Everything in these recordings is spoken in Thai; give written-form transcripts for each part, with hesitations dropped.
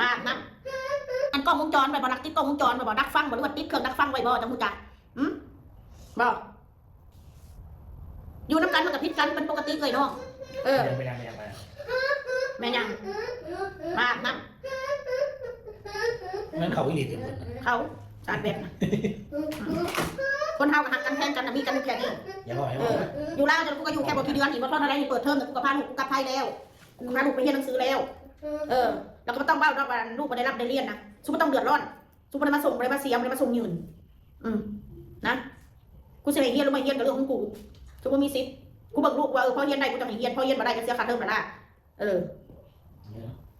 มากนะอันกล้องวงจรไปบ่ดักติดกล้องวงจรไปบ่ดักฟังบ่หรือว่าติดเครื่องดักฟังไว้บ่จังฮู้จักบ่อยู่น้ำกันมันกับพิษกันเป็นปกติเลยเนาะไม่ยังแม่ยังมากนะนั่นเขาวิริตเป็นเขาสารแบบคนเฮากับหักกันแทนกันมีกันแค่นี้อย่าบอกอยู่แล้วจนกูก็อยู่แค่บ่กี่เดือนอีกบ่ทอดอะไรนี่เปิดเทอมแต่กูก็พาลูกกูกลับไทยแล้วกูพาลูกไปเรียนหนังสือแล้วแล้วก็ต้องเบ้าว่าลูกไปได้รับได้เรียนนะซุปไม่ต้องเดือดร้อนซุปไม่ได้มาส่งไม่ได้มาเสียไม่ได้มาส่งยืนนะกูเสียเฮียนลงมาเฮียนกับเรื่องของกูซุปไม่มีสิทธิ์กูบอกลูกว่าพอเฮียนได้กูจะให้เฮียนพอเฮียนมาได้ก็เสียค่าเทอมมาได้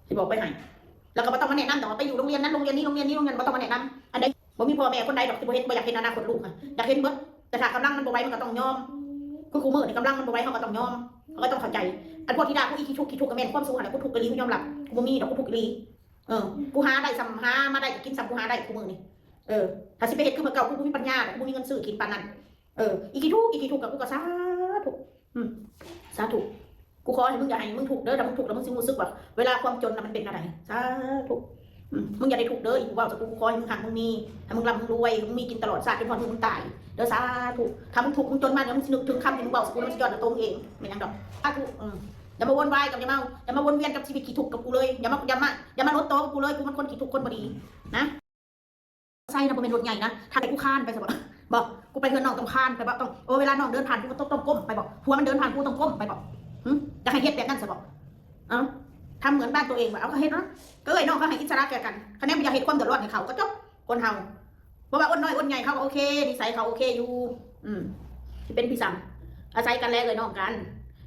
ที่บอกไปให้แล้วก็ไม่ต้องมาแนะนำแต่ว่าไปอยู่โรงเรียนนั้นโรงเรียนนี้โรงเรียนนี้โรงเรียนไม่ต้องมาแนะนำอันใดบ่มีพ่อแม่คนใดดอกที่บ่เห็นบ่อยากเห็นอนาคตลูกค่ะอยากเห็นเบิดแต่ถ้ากำลังมันบ่ไหวมันก็ต้องยอมคือกูมือในกำลังมันบ่ไหวเขาก็ต้องยอมเขาก็ต้องเข้าใจอันพวกที่ด่ากูอีขี้ทุกกับแม่นความสูงอะไรกูถูกกะลีกูยอมรับกูบ่มีดอกกูถูกกะลีกูหาได้ซ้ำหามาได้กินซ้ำกูหาได้กูมือนี่ถ้าสิไปเฮ็ดคือเมื่อเก่ากูมีปัญญากูมีเงินซื้อกินปานนั้นอีขี้ทุกกับกูก็สาธุสาธุกูขอให้มึงอย่าให้มึงถูกเด้อถ้ามึงถูกแล้วมึงสิรู้สึกว่าเวลาความจนมันเป็นอะไรสาธุมึงอย่าได้ถูกเด้ออีกว่าจะกูคอยมึงหักมึงมีให้มึงร่ำมึงรวยมึงมีกินตลอดชาติจนพอมึงตายเด้อสาธุถ้ามึงถูกมึงจนมากเดี๋ยวมึงนึกถึงคำที่มึงบอกสกูมันจะย้อนตัวมึงเองไม่นั่งดอกสาธุอย่ามาวนวายกับอย่ามาวนเวียนกับชีวิตขี้ทุกข์กับกูเลยอย่ามาลดโตกับกูเลยกูมันคนขี้ทุกข์คนบดีนะใช่นะกูเป็นรถใหญ่นะถ้าแต่กูข้านไปสบบอกกูไปเฮือนน้องต้องข้านไปบอกต้องเวลาน้องเดินผ่านกูก็ต้องก้มไปบอกหัวมันเดินผ่านกูต้องก้มไปบอกจะให้เฮ็ดแบบนั้นสบทำเหมือนบ้านตัวเองว่าเอาเขาเฮ็ดนะก็เลยน้องเขาให้อิสระแก่กันคะแนนมันอยากเฮ็ดความเดือดร้อนให้เขาก็จบคนเฮาเพราะว่าอ้นน้อยอ้นใหญ่เขาโอเคนิสัยเขาโอเคอยู่ที่เป็นพี่สาวอาศัยกันแล้วเลยน้องกั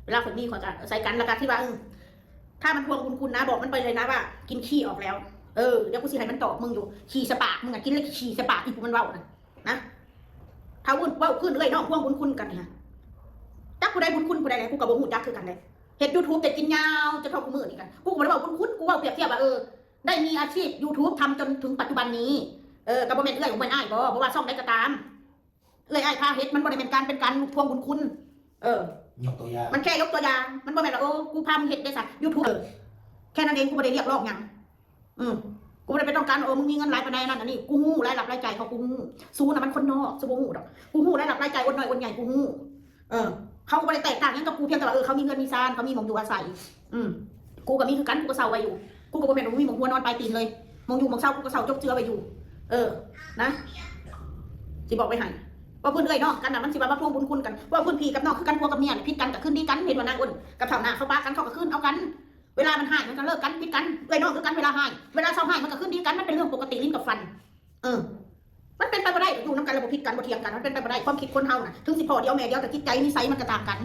นเวลาคนนี้คนจะอาศัยกันแล้วกันที่ว่าถ้ามันทวงบุญคุณนะบอกมันไปเลยนะว่ากินขี้ออกแล้วเดี๋ยวกูสิให้มันตอบมึงอยู่ขี้สปากมึงกินเลยขี้สปากอีกูมันเว้านะถ้าวุ่นเว้าขึ้นเลยน้องทวงบุญคุณกันเนี่ยจักกูได้บุญคุณกูได้ไหนกูกับบ่ฮู้จักคือกันเลยเห็ด YouTube แต่กินยาวจะเท่ากูมือนี่กันกูก็ไม่ได้บอกคุ้นกูว่าเปรียบเทียบว่าได้มีอาชีพ YouTube ทำจนถึงปัจจุบันนี้กับบ่แม่นเอื้อยของมันอ้ายบ่เพราะว่าช่องได้ก็ตามเอื้อยอ้ายพาเฮ็ดมันบ่ได้เป็นการทวงบุญคุณยกตัวอย่างมันแค่ยกตัวอย่างมันบ่แม่นว่ากูพามึงเฮ็ดได้ซะ YouTube แค่นั้นเองกูบ่ได้เรียกร้องหยังกูไม่ได้ไปต้องการมึงมีเงินหลายปานใดนั่นอันนี้กูฮู้รายรับรายจ่ายเขากูฮู้สู้น่ะมันคนนอกสู้บ่ฮู้ดอกกูฮู้รายรับรายจ่ายอ้นน้อยอ้นใหญ่กูฮู้เขาก็ไม่ได้แตกต่างกันกับกูเพียงแต่ว่าเขามีเงินมีซานเขามีหมองอยู่อาศัยกูกับมีคือกันกูก็เศร้าไว้อยู่กูก็บ่แม่นว่ามีหมองหัวนอนปลายตีนเลยมองอยู่มองเศร้ากูก็เศร้าจบเจือไว้อยู่นะสิบอกไปให้ว่าเพื่อนเอ้ยน้องกันน่ะมันสิว่าทวงบุญคุณกันว่าเพื่อนพี่กับน้องคือกันพวกกับเมียพิษกันกับขึ้นดีกันเห็นว่านางอ้นกับเฒ่าหน้าเขาบ้ากันเขาก็ขึ้นเอากันเวลามันหายมันก็เลิกกันพิษกันเอ้ยน้องคือกันเวลาหายเวลาเศร้าหายมันก็ขึ้นดีกันมันเป็นเรื่องปกติลิ้นกับฟันมันเป็นไปไม่ได้อยู่น้ำกันระบบพิษกันบ่เทียงกันมันเป็นไปไม่ได้ความคิดคนเฮาน่ะถึงสิพอเดียวแม่เดียวแต่จิตใจนิสัยมันก็ต่างกั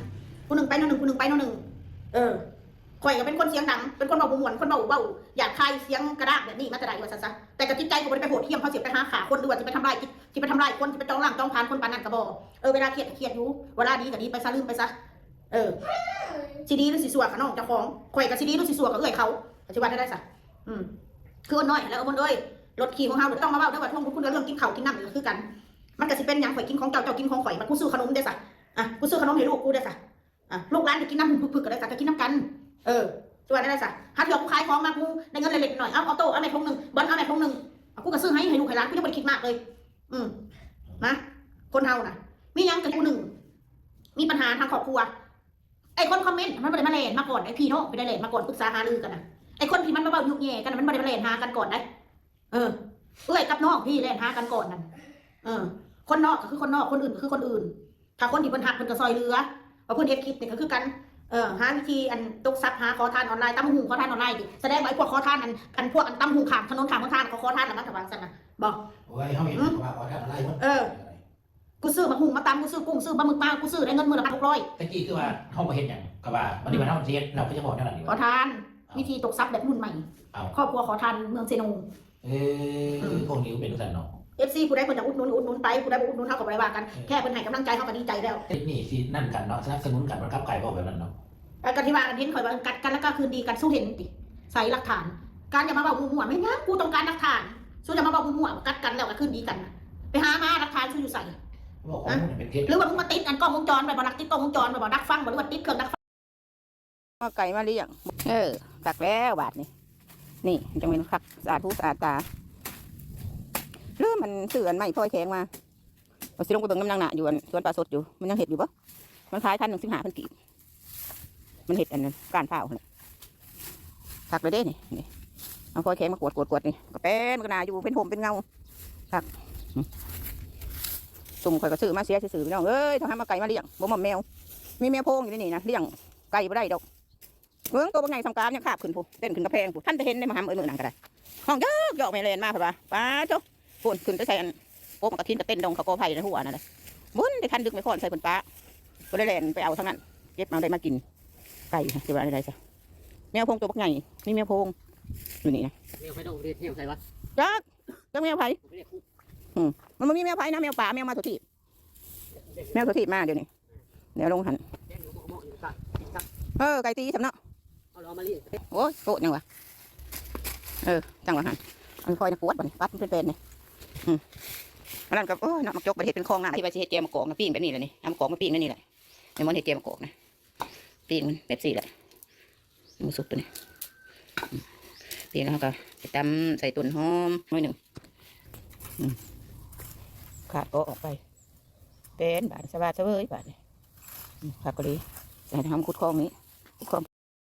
นคนหนึ่งไปโน่นหนึ่งคนหนึ่งไปโน่นหนึ่งข่อยก็เป็นคนเสียงดังเป็นคนเบาหมวนคนเบาอยากคายเสียงกระด้างแบบนี้มาแต่ใดว่าซะแต่กับจิตใจกูไม่ได้ไปโหดเหี้ยมเขาเสียไปหาขาคนหรือว่าจะไปทำลายคนจะไปจ้องล่างจ้องผ่านคนปานนั้นก็บ่เวลาเครียดอยู่เวลาดีก็ดีไปซะลืมไปซะสิดีหรือสิสัวกับน้องเจ้าของข่อยกับสิดีหรือสิสัวกับเอื้อยเขาปัจจุบันได้ซะคืออ้นน้อยแล้วอ้นเอ้ยรถขี่ของเฮาต้องมาเว้าด้วยว่าท่วงคุณเรื่องกินข้าวกินน้ำนี่คือกันมันก็สิเป็นหยังข่อยกินของเจ้ากินของข่อยมันกูซื้อขนมได้ซะกูซื้อขนมให้ลูกกูได้ซะลูกร้านจะกินน้ำพึกๆก็ได้ซะจะกินน้ำกันส่วนได้ซะถ้าเถื่อกูขายของมากูได้เงินเล็กๆหน่อยเอาโต้เอาแม่ทงหนึ่งบอลเอาแม่ทงหนึ่งกูก็ซื้อให้ลูกให้ร้านกูยังไม่ได้คิดมากเลยนะคนเฮาน่ะมียังกับกูหนึ่งมีปัญหาทางครอบครัวไอ้คนคอมเมนต์มันไม่ได้มาเล่นมาก่อนไอ้พี่น้องไปได้เล่นมาก่อนปรึกษาหารือกันนะไอ้คนที่มันมาเบายุกแย่กันมันไม่ได้มาเล่นหากันก่อนได้เอ้ยกับน้องพี่เล่นหากันก่อนนั่นคนนอกก็คือคนนอกคนอื่นก็คือคนอื่นถ้าคนที่เพิ่นหักเพิ่นก็ซอยเรือว่าเพิ่นเฮ็ดคลิปนี่ก็คือกันหาวิธีตกซับหาขอทานออนไลน์ตั้มหูขอทานออนไลน์ดิแสดงว่าไอ้พวกขอทานกันพวกตั้มหูขามถนนขามทานเขาขอทานแล้วมันถวายสั่นนะบอกโอ้ยเขาเห็นว่าขอทานอะไรมั้งกูซื้อมาหุงมาตำกูซื้อกุ้งซื้อปลาหมึกมากูซื้อได้เงินมื้อละ1,600ตะกี้คือว่าเขาไปเห็นอย่างกับว่าวันนี้มันเท่าเทียนเราก็จะบอกนั่นแหละขอทานวิธีตกซับแบบรุ่นใหม่ครอบครัวขอทานเมืองเซโนพวกนี้เป็นสันเนาะFC ผู้ใดเพิ่นจะอุดหนุนไปผู้ใดบ่อุดหนุนเท่ากับบ่ได้ว่ากันแค่เพิ่นให้กำลังใจเฮาก็ดีใจแล้วนี่สินั่นกันเนาะสนับสนุนกันบังคับไก่บอกแบบนั้นเนาะกันที่ว่ากันเห็นข่อยว่ากัดกันแล้วก็คืนดีกันสู้เห็นติใส่หลักฐานการอย่ามาบอกมั่วๆไม่นะกูต้องการหลักฐานสู้จะมาบอกมั่วๆกัดกันแล้วก็คืนดีกันไปหามาหลักฐานสู้อยู่ใส่หรือว่ามึงมาติดกล้องวงจรแบบดักติดกล้องวงจรแบบดักฟังหรือว่าติดเครื่องดักฟังไก่มาเลี้ยงตักแล้วบาทนี่ นี่จังเป็นคักสะอาดหูสะอาดตาเริ่มมันเสื่อนใหม่พลอยแข็งมาเอาสิลงไปเบิ่งน้ำนางหนาอยู่สวนปลาสดอยู่มันยังเห็ดอยู่ปะมันขาย1,000 15,000กีบมันเห็ดอันนั้นการเผาเนี่ยคักเลยเด้นี่เอาพลอยแข็งมากวดนี่ก็เป็นมันก็นาอยู่เป็นผมเป็นเงาคักตุ่มข่อยก็ซื้อมาเสียซื้อพี่น้องเอ้ยทำให้มาไก่มาเลี้ยงบ่หม่อมแมวมีแมวโพงอยู่นี่นะเลี้ยงไก่บ่ได้ดอกเมืองตัวบางไงทำการเนี่ยขาบขึ้นผู้เต้นขึ้นกระแพงผู้ท่านจะเห็นได้มาหำเมืองหนังก็ได้ห้องเยอะเยอะไม่เลนมาเผื่อป้าเจ้าปุ่นขึ้นไปใส่โป๊ะมันกระทินกระเต้นดงเขาโกไผ่ในหัวนั่นแหละบุ้นได้ทันดึกไม่พอนใส่คนป้าก็ได้แลนไปเอาทั้งนั้นเก็บมาได้มากินไก่จะว่าอะไรซะแมวโพงตัวบางไงมีแมวโพงอยู่นี่นะ แมวไปดองเรียกแมวใส่วะ จ้าแมวไผ่ เรียกคุก มันไม่มีแมวไผ่นะแมวป่าแมวมาตัวที่แมวตัวที่มาเดี๋ยวนี้เดี๋ยวลงหัน แจ้งอยู่เหมาะอยู่กันครับ ไก่ตีสำเนาะ เอาเรามาเรียก โอ้ยโกรธยังวะจังหวะหันเอาคอยนะปวดบ่นี่ปัดมันเป็นๆนี่อันนั้นก็โอ้ยเนาะมักจกประเทศเป็นคลองน้ำที่ว่าสิเฮ็ดเจียวมะกอกมาปิ้งแบบนี้แหละนี่เอามะกอกมาปิ้งนั่นนี่แหละในมันเฮ็ดเจียวมะกอกนะปิ้งมันแบบสี่แหละมันสุกตัวนี้ปิ้งแล้วก็ไปตำใส่ต้นหอมหน่อยหนึ่งขาดก็ออกไปเป็นบาดสบายเสวยบาดนี่ขาดก็ดีใส่ทำขุดคลองนี้ขุดคลอง